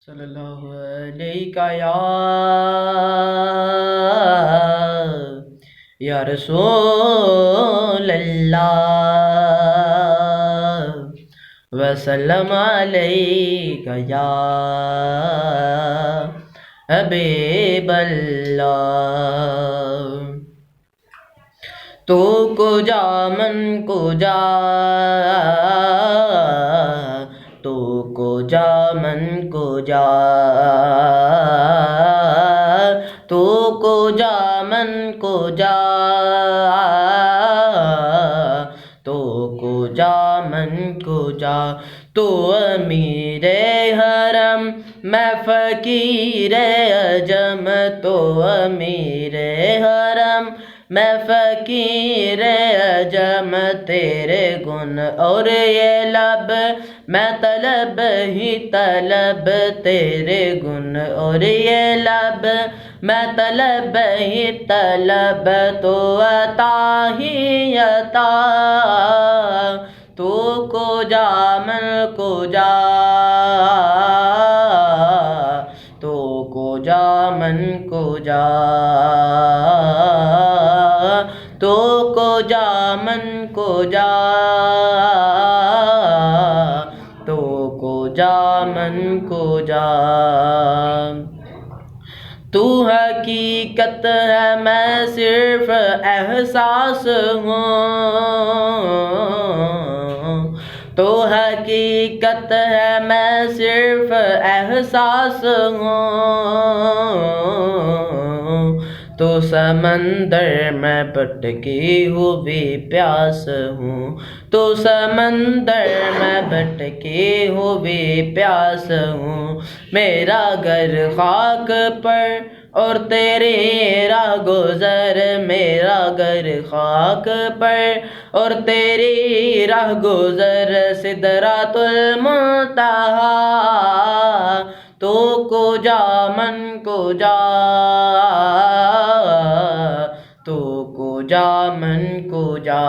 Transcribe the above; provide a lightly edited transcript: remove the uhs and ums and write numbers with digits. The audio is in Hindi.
सल्लल्लाहु अलैका या रसूल अल्लाह वसल्लम अलैका या हबीब अल्लाह। तो को जा मन को जा, तो को जा मन को जा, तो को जा मन को जा, तो को जा मन को जा। तो अमीरे हरम मैं फ़कीरे अजम, तो अमीरे हरम मैं फ़कीरे अजम। तेरे गुण और ये लब मैं तलब ही तलब, तेरे गुण और ये लब मैं तलब ही तलब। तो अता ही अता, तो को जा मन को जा, तो को जा मन को जा, तो को जा मन को जा, तो को जा मन को जा। तू हकीकत है मैं सिर्फ एहसास हूँ, तो हकीकत है मैं सिर्फ एहसास हूँ। तो समंदर में भटकी हुई प्यास हूँ, तो समंदर में भटकी हुई प्यास हूँ। मेरा घर खाक पर और तेरी राह गुज़र, मेरा घर खाक पर और तेरी राह गुज़र। सिदरातुल मुंतहा, तो को जा मन को जा, तो को जा मन को जा,